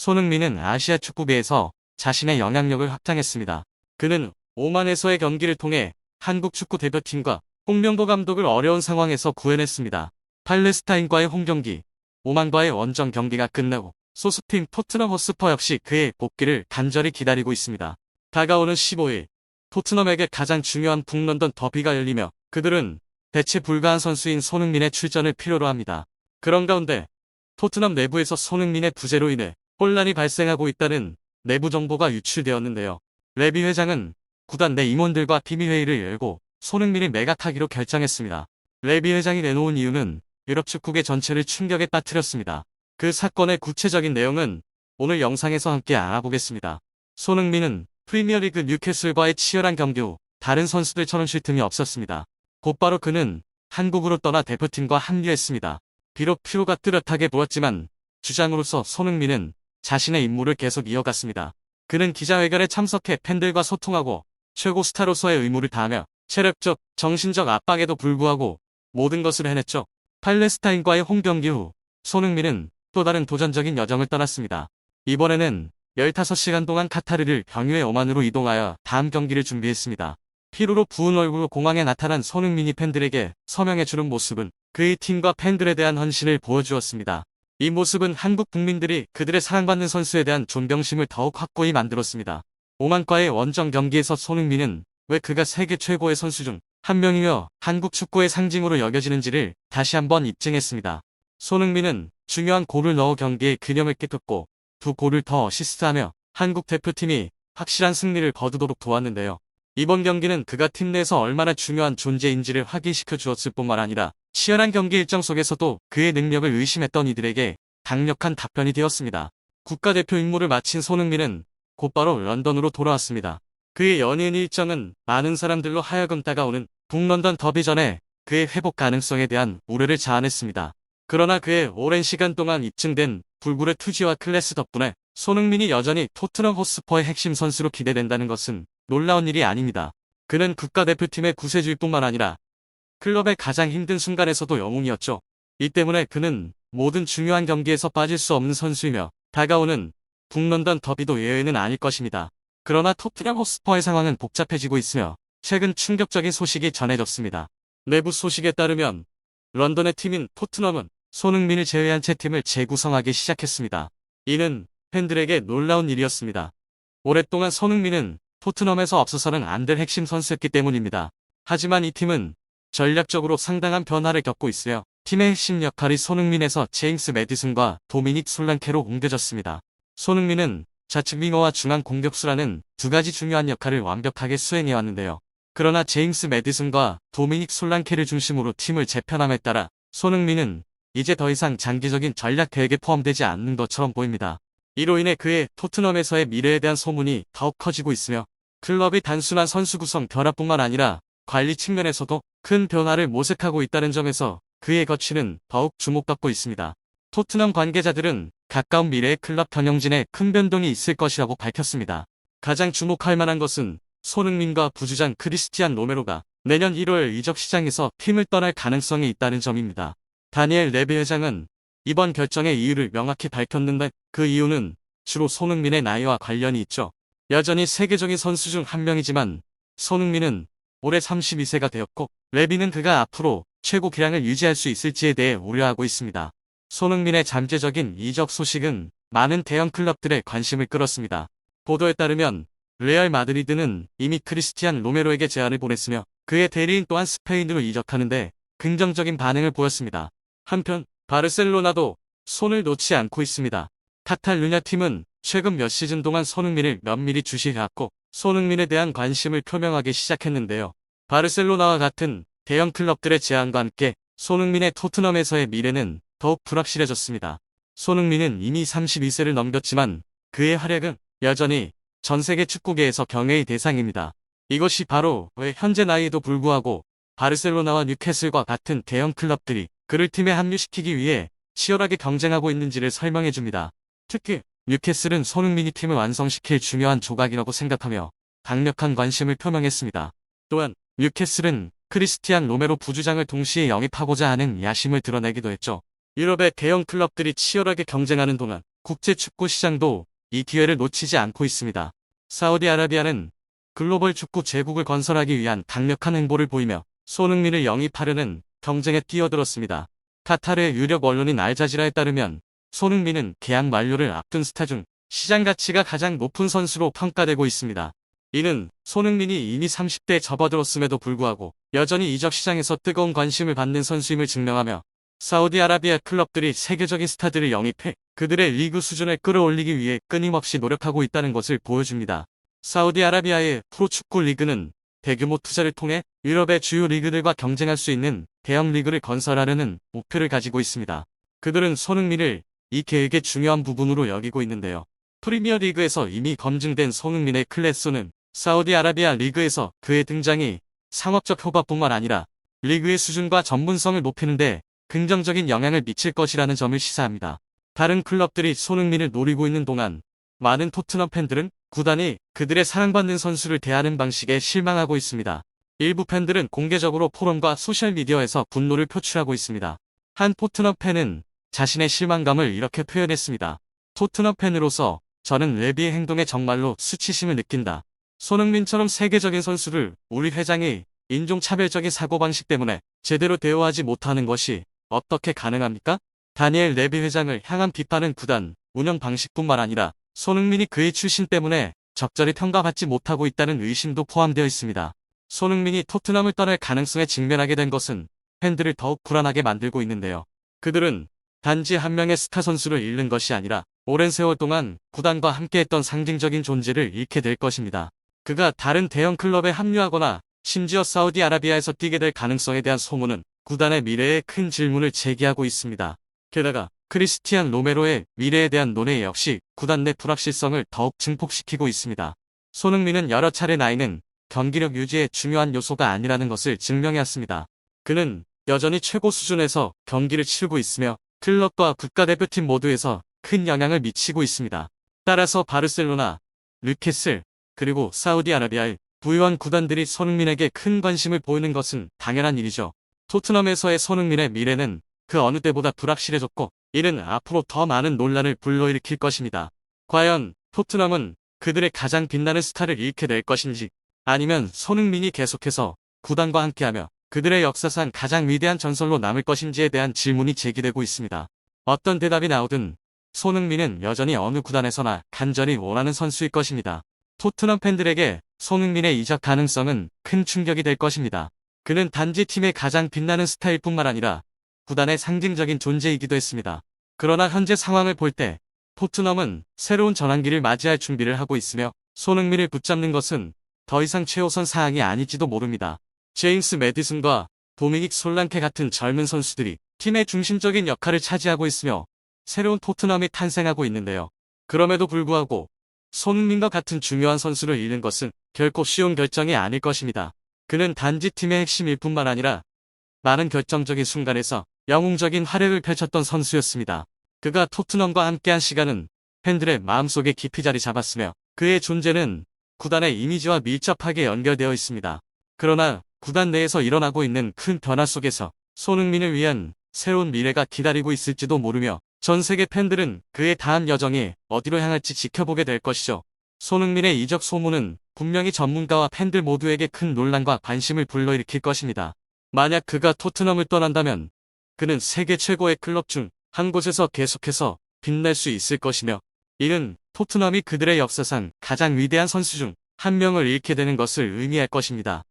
손흥민은 아시아 축구계에서 자신의 영향력을 확장했습니다. 그는 오만에서의 경기를 통해 한국 축구 대표팀과 홍명보 감독을 어려운 상황에서 구해냈습니다. 팔레스타인과의 홈경기, 오만과의 원정 경기가 끝나고 소속팀 토트넘 허스퍼 역시 그의 복귀를 간절히 기다리고 있습니다. 다가오는 15일, 토트넘에게 가장 중요한 북런던 더비가 열리며 그들은 대체 불가한 선수인 손흥민의 출전을 필요로 합니다. 그런 가운데 토트넘 내부에서 손흥민의 부재로 인해 혼란이 발생하고 있다는 내부 정보가 유출되었는데요. 레비 회장은 구단 내 임원들과 비밀회의를 열고 손흥민을 매각하기로 결정했습니다. 레비 회장이 내놓은 이유는 유럽 축구계 전체를 충격에 빠뜨렸습니다. 그 사건의 구체적인 내용은 오늘 영상에서 함께 알아보겠습니다. 손흥민은 프리미어리그 뉴캐슬과의 치열한 경기 후 다른 선수들처럼 쉴 틈이 없었습니다. 곧바로 그는 한국으로 떠나 대표팀과 합류했습니다. 비록 피로가 뚜렷하게 보였지만 주장으로서 손흥민은 자신의 임무를 계속 이어갔습니다. 그는 기자회견에 참석해 팬들과 소통하고 최고 스타로서의 의무를 다하며 체력적, 정신적 압박에도 불구하고 모든 것을 해냈죠. 팔레스타인과의 홈경기 후 손흥민은 또 다른 도전적인 여정을 떠났습니다. 이번에는 15시간 동안 카타르를 경유해 오만으로 이동하여 다음 경기를 준비했습니다. 피로로 부은 얼굴로 공항에 나타난 손흥민이 팬들에게 서명해주는 모습은 그의 팀과 팬들에 대한 헌신을 보여주었습니다. 이 모습은 한국 국민들이 그들의 사랑받는 선수에 대한 존경심을 더욱 확고히 만들었습니다. 오만과의 원정 경기에서 손흥민은 왜 그가 세계 최고의 선수 중 한 명이며 한국 축구의 상징으로 여겨지는지를 다시 한번 입증했습니다. 손흥민은 중요한 골을 넣어 경기에 균형을 깨끗고 두 골을 더 어시스트하며 한국 대표팀이 확실한 승리를 거두도록 도왔는데요. 이번 경기는 그가 팀 내에서 얼마나 중요한 존재인지를 확인시켜 주었을 뿐만 아니라 치열한 경기 일정 속에서도 그의 능력을 의심했던 이들에게 강력한 답변이 되었습니다. 국가대표 임무를 마친 손흥민은 곧바로 런던으로 돌아왔습니다. 그의 연예인 일정은 많은 사람들로 하여금 다가오는 북런던 더비 전에 그의 회복 가능성에 대한 우려를 자아냈습니다. 그러나 그의 오랜 시간 동안 입증된 불굴의 투지와 클래스 덕분에 손흥민이 여전히 토트넘 호스퍼의 핵심 선수로 기대된다는 것은 놀라운 일이 아닙니다. 그는 국가대표팀의 구세주일 뿐만 아니라 클럽의 가장 힘든 순간에서도 영웅이었죠. 이 때문에 그는 모든 중요한 경기에서 빠질 수 없는 선수이며 다가오는 북런던 더비도 예외는 아닐 것입니다. 그러나 토트넘 호스퍼의 상황은 복잡해지고 있으며 최근 충격적인 소식이 전해졌습니다. 내부 소식에 따르면 런던의 팀인 토트넘은 손흥민을 제외한 채 팀을 재구성하기 시작했습니다. 이는 팬들에게 놀라운 일이었습니다. 오랫동안 손흥민은 토트넘에서 없어서는 안 될 핵심 선수였기 때문입니다. 하지만 이 팀은 전략적으로 상당한 변화를 겪고 있으며 팀의 핵심 역할이 손흥민에서 제임스 매디슨과 도미닉 솔랑케로 옮겨졌습니다. 손흥민은 좌측 윙어와 중앙 공격수라는 두 가지 중요한 역할을 완벽하게 수행해왔는데요. 그러나 제임스 매디슨과 도미닉 솔랑케를 중심으로 팀을 재편함에 따라 손흥민은 이제 더 이상 장기적인 전략 계획에 포함되지 않는 것처럼 보입니다. 이로 인해 그의 토트넘에서의 미래에 대한 소문이 더욱 커지고 있으며 클럽이 단순한 선수 구성 변화뿐만 아니라 관리 측면에서도 큰 변화를 모색하고 있다는 점에서 그의 거취는 더욱 주목받고 있습니다. 토트넘 관계자들은 가까운 미래의 클럽 경영진에 큰 변동이 있을 것이라고 밝혔습니다. 가장 주목할 만한 것은 손흥민과 부주장 크리스티안 로메로가 내년 1월 이적 시장에서 팀을 떠날 가능성이 있다는 점입니다. 다니엘 레비 회장은 이번 결정의 이유를 명확히 밝혔는데 그 이유는 주로 손흥민의 나이와 관련이 있죠. 여전히 세계적인 선수 중 한 명이지만 손흥민은 올해 32세가 되었고 레비는 그가 앞으로 최고 기량을 유지할 수 있을지에 대해 우려하고 있습니다. 손흥민의 잠재적인 이적 소식은 많은 대형 클럽들의 관심을 끌었습니다. 보도에 따르면 레알 마드리드는 이미 크리스티안 로메로에게 제안을 보냈으며 그의 대리인 또한 스페인으로 이적하는데 긍정적인 반응을 보였습니다. 한편 바르셀로나도 손을 놓지 않고 있습니다. 카탈루냐 팀은 최근 몇 시즌 동안 손흥민을 면밀히 주시해왔고 손흥민에 대한 관심을 표명하기 시작했는데요. 바르셀로나와 같은 대형 클럽들의 제안과 함께 손흥민의 토트넘에서의 미래는 더욱 불확실해졌습니다. 손흥민은 이미 32세를 넘겼지만 그의 활약은 여전히 전 세계 축구계에서 경애의 대상입니다. 이것이 바로 왜 현재 나이에도 불구하고 바르셀로나와 뉴캐슬과 같은 대형 클럽들이 그를 팀에 합류시키기 위해 치열하게 경쟁하고 있는지를 설명해줍니다. 특히 뉴캐슬은 손흥민이 팀을 완성시킬 중요한 조각이라고 생각하며 강력한 관심을 표명했습니다. 또한 뉴캐슬은 크리스티안 로메로 부주장을 동시에 영입하고자 하는 야심을 드러내기도 했죠. 유럽의 대형 클럽들이 치열하게 경쟁하는 동안 국제 축구 시장도 이 기회를 놓치지 않고 있습니다. 사우디아라비아는 글로벌 축구 제국을 건설하기 위한 강력한 행보를 보이며 손흥민을 영입하려는 경쟁에 뛰어들었습니다. 카타르의 유력 언론인 알자지라에 따르면 손흥민은 계약 만료를 앞둔 스타 중 시장 가치가 가장 높은 선수로 평가되고 있습니다. 이는 손흥민이 이미 30대에 접어들었음에도 불구하고 여전히 이적 시장에서 뜨거운 관심을 받는 선수임을 증명하며 사우디아라비아 클럽들이 세계적인 스타들을 영입해 그들의 리그 수준을 끌어올리기 위해 끊임없이 노력하고 있다는 것을 보여줍니다. 사우디아라비아의 프로축구 리그는 대규모 투자를 통해 유럽의 주요 리그들과 경쟁할 수 있는 대형 리그를 건설하려는 목표를 가지고 있습니다. 그들은 손흥민을 이 계획의 중요한 부분으로 여기고 있는데요. 프리미어 리그에서 이미 검증된 손흥민의 클래스는 사우디아라비아 리그에서 그의 등장이 상업적 효과뿐만 아니라 리그의 수준과 전문성을 높이는 데 긍정적인 영향을 미칠 것이라는 점을 시사합니다. 다른 클럽들이 손흥민을 노리고 있는 동안 많은 토트넘 팬들은 구단이 그들의 사랑받는 선수를 대하는 방식에 실망하고 있습니다. 일부 팬들은 공개적으로 포럼과 소셜미디어에서 분노를 표출하고 있습니다. 한 토트넘 팬은 자신의 실망감을 이렇게 표현했습니다. 토트넘 팬으로서 저는 레비의 행동에 정말로 수치심을 느낀다. 손흥민처럼 세계적인 선수를 우리 회장이 인종차별적인 사고방식 때문에 제대로 대우하지 못하는 것이 어떻게 가능합니까? 다니엘 레비 회장을 향한 비판은 구단 운영 방식뿐만 아니라 손흥민이 그의 출신 때문에 적절히 평가받지 못하고 있다는 의심도 포함되어 있습니다. 손흥민이 토트넘을 떠날 가능성에 직면하게 된 것은 팬들을 더욱 불안하게 만들고 있는데요. 그들은 단지 한 명의 스타 선수를 잃는 것이 아니라 오랜 세월 동안 구단과 함께했던 상징적인 존재를 잃게 될 것입니다. 그가 다른 대형 클럽에 합류하거나 심지어 사우디아라비아에서 뛰게 될 가능성에 대한 소문은 구단의 미래에 큰 질문을 제기하고 있습니다. 게다가 크리스티안 로메로의 미래에 대한 논의 역시 구단 내 불확실성을 더욱 증폭시키고 있습니다. 손흥민은 여러 차례 나이는 경기력 유지의 중요한 요소가 아니라는 것을 증명해왔습니다. 그는 여전히 최고 수준에서 경기를 치르고 있으며 클럽과 국가대표팀 모두에서 큰 영향을 미치고 있습니다. 따라서 바르셀로나, 뉴캐슬, 그리고 사우디아라비아의 부유한 구단들이 손흥민에게 큰 관심을 보이는 것은 당연한 일이죠. 토트넘에서의 손흥민의 미래는 그 어느 때보다 불확실해졌고 이는 앞으로 더 많은 논란을 불러일으킬 것입니다. 과연 토트넘은 그들의 가장 빛나는 스타를 잃게 될 것인지 아니면 손흥민이 계속해서 구단과 함께하며 그들의 역사상 가장 위대한 전설로 남을 것인지에 대한 질문이 제기되고 있습니다. 어떤 대답이 나오든 손흥민은 여전히 어느 구단에서나 간절히 원하는 선수일 것입니다. 토트넘 팬들에게 손흥민의 이적 가능성은 큰 충격이 될 것입니다. 그는 단지 팀의 가장 빛나는 스타일 뿐만 아니라 구단의 상징적인 존재이기도 했습니다. 그러나 현재 상황을 볼 때 토트넘은 새로운 전환기를 맞이할 준비를 하고 있으며 손흥민을 붙잡는 것은 더 이상 최우선 사항이 아닐지도 모릅니다. 제임스 매디슨과 도미닉 솔랑케 같은 젊은 선수들이 팀의 중심적인 역할을 차지하고 있으며 새로운 토트넘이 탄생하고 있는데요. 그럼에도 불구하고 손흥민과 같은 중요한 선수를 잃는 것은 결코 쉬운 결정이 아닐 것입니다. 그는 단지 팀의 핵심일 뿐만 아니라 많은 결정적인 순간에서 영웅적인 활약을 펼쳤던 선수였습니다. 그가 토트넘과 함께한 시간은 팬들의 마음속에 깊이 자리 잡았으며 그의 존재는 구단의 이미지와 밀접하게 연결되어 있습니다. 그러나 구단 내에서 일어나고 있는 큰 변화 속에서 손흥민을 위한 새로운 미래가 기다리고 있을지도 모르며 전 세계 팬들은 그의 다음 여정이 어디로 향할지 지켜보게 될 것이죠. 손흥민의 이적 소문은 분명히 전문가와 팬들 모두에게 큰 논란과 관심을 불러일으킬 것입니다. 만약 그가 토트넘을 떠난다면 그는 세계 최고의 클럽 중 한 곳에서 계속해서 빛날 수 있을 것이며 이는 토트넘이 그들의 역사상 가장 위대한 선수 중 한 명을 잃게 되는 것을 의미할 것입니다.